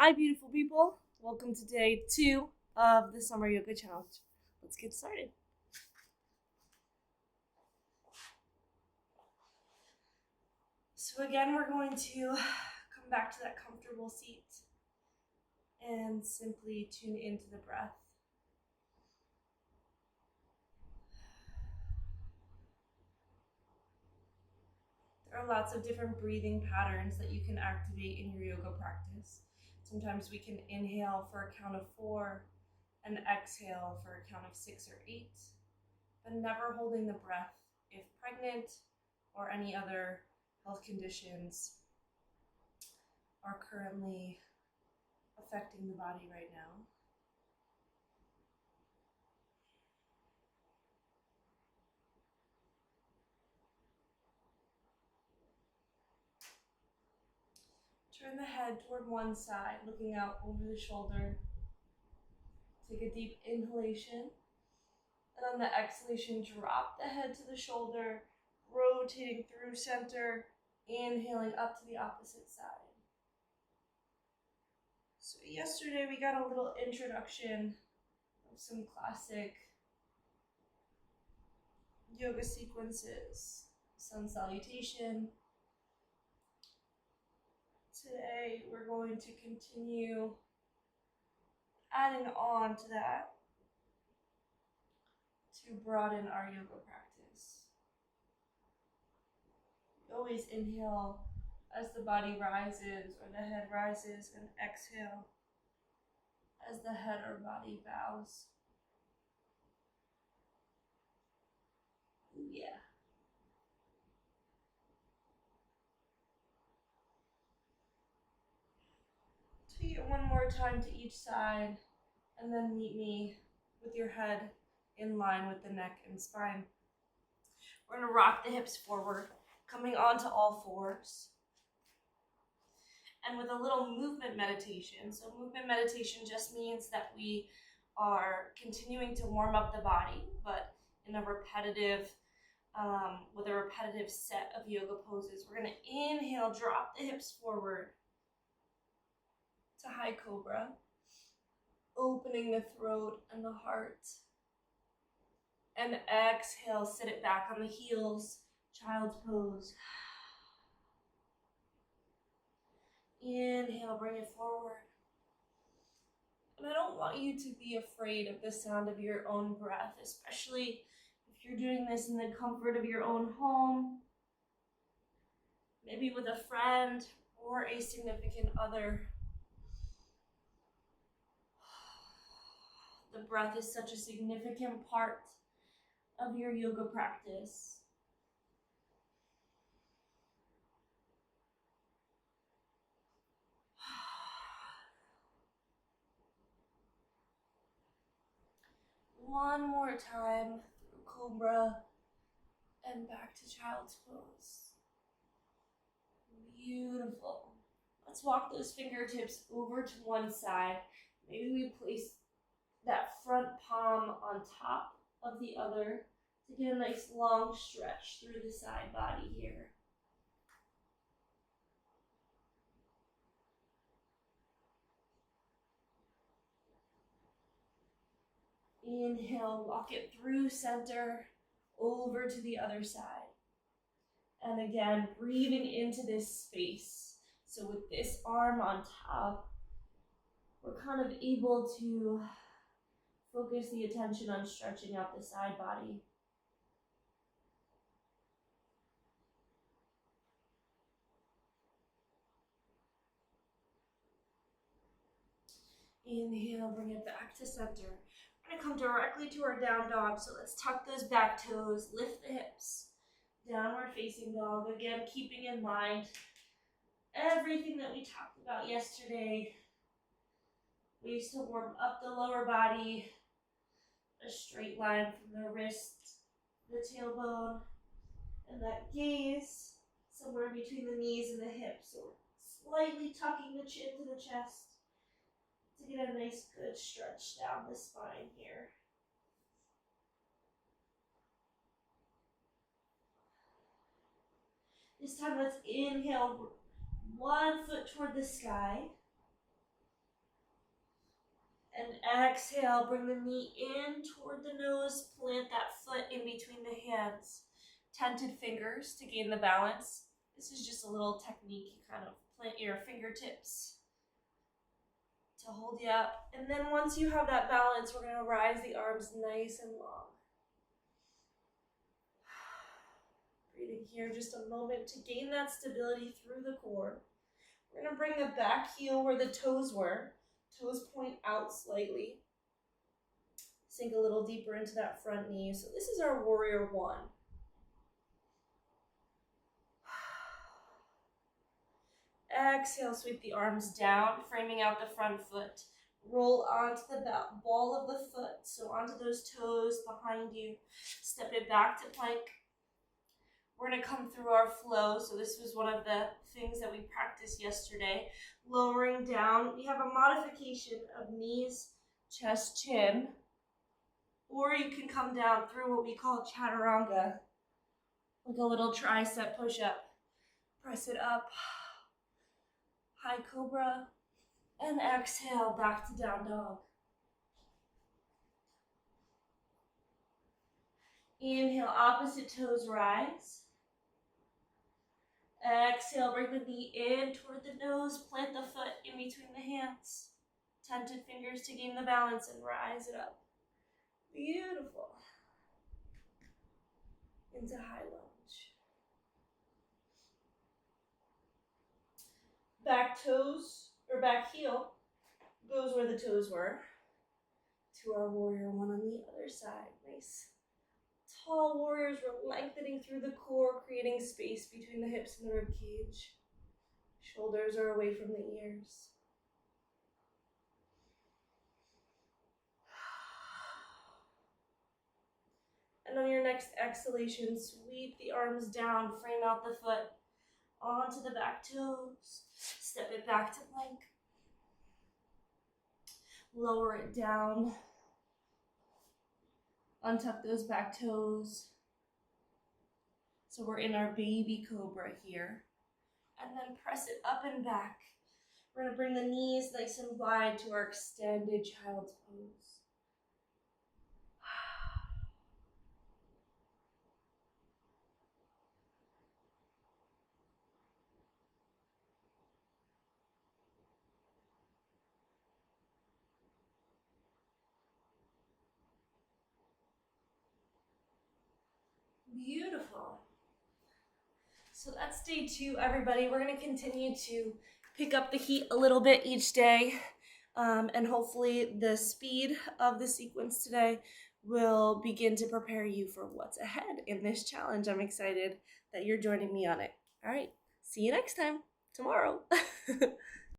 Hi, beautiful people. Welcome to day 2 of the Summer Yoga Challenge. Let's get started. So again, we're going to come back to that comfortable seat and simply tune into the breath. There are lots of different breathing patterns that you can activate in your yoga practice. Sometimes we can inhale for a count of 4 and exhale for a count of 6 or 8, but never holding the breath if pregnant or any other health conditions are currently affecting the body right now. Turn the head toward one side, looking out over the shoulder. Take a deep inhalation, and on the exhalation, drop the head to the shoulder, rotating through center, inhaling up to the opposite side. So yesterday we got a little introduction of some classic yoga sequences, sun salutation. Today we're going to continue adding on to that to broaden our yoga practice. We always inhale as the body rises or the head rises, and exhale as the head or body bows. Yeah. Take it one more time to each side, and then meet me with your head in line with the neck and spine. We're going to rock the hips forward, coming onto all fours. And with a little movement meditation. So movement meditation just means that we are continuing to warm up the body, but in a repetitive, with a repetitive set of yoga poses. We're going to inhale, drop the hips forward to high cobra, opening the throat and the heart. And exhale, sit it back on the heels, child's pose. Inhale, bring it forward. And I don't want you to be afraid of the sound of your own breath, especially if you're doing this in the comfort of your own home, maybe with a friend or a significant other. The breath is such a significant part of your yoga practice. One more time through cobra and back to child's pose. Beautiful. Let's walk those fingertips over to one side. Maybe we place that front palm on top of the other to get a nice long stretch through the side body here. Inhale, walk it through center, over to the other side. And again, breathing into this space. So with this arm on top, we're kind of able to focus the attention on stretching out the side body. Inhale, bring it back to center. We're gonna come directly to our down dog. So let's tuck those back toes, lift the hips. Downward facing dog. Again, keeping in mind everything that we talked about yesterday. Ways to warm up the lower body. A straight line from the wrist, the tailbone, and that gaze somewhere between the knees and the hips. So we're slightly tucking the chin to the chest to get a nice good stretch down the spine here. This time let's inhale one foot toward the sky. And exhale, bring the knee in toward the nose, plant that foot in between the hands. Tented fingers to gain the balance. This is just a little technique. You kind of plant your fingertips to hold you up. And then once you have that balance, we're gonna rise the arms nice and long. Breathing here just a moment to gain that stability through the core. We're gonna bring the back heel where the toes were. Toes point out slightly. Sink a little deeper into that front knee. So this is our warrior one. Exhale, sweep the arms down, framing out the front foot. Roll onto the ball of the foot, so onto those toes behind you. Step it back to plank. We're gonna come through our flow. So this was one of the things that we practiced yesterday. Lowering down, we have a modification of knees, chest, chin. Or you can come down through what we call chaturanga, like a little tricep push-up. Press it up, high cobra, and exhale back to down dog. Inhale, opposite toes rise. Exhale, bring the knee in toward the nose, plant the foot in between the hands. Tented fingers to gain the balance and rise it up. Beautiful. Into high lunge. Back toes, or back heel, goes where the toes were. To our warrior one on the other side. Nice. Tall warriors, we're lengthening through the core, creating space between the hips and the rib cage. Shoulders are away from the ears. And on your next exhalation, sweep the arms down, frame out the foot onto the back toes. Step it back to plank. Lower it down. Untuck those back toes. So we're in our baby cobra here. And then press it up and back. We're gonna bring the knees nice and wide to our extended child's pose. Beautiful. So that's day 2, everybody. We're going to continue to pick up the heat a little bit each day. And hopefully the speed of the sequence today will begin to prepare you for what's ahead in this challenge. I'm excited that you're joining me on it. All right. See you next time, tomorrow.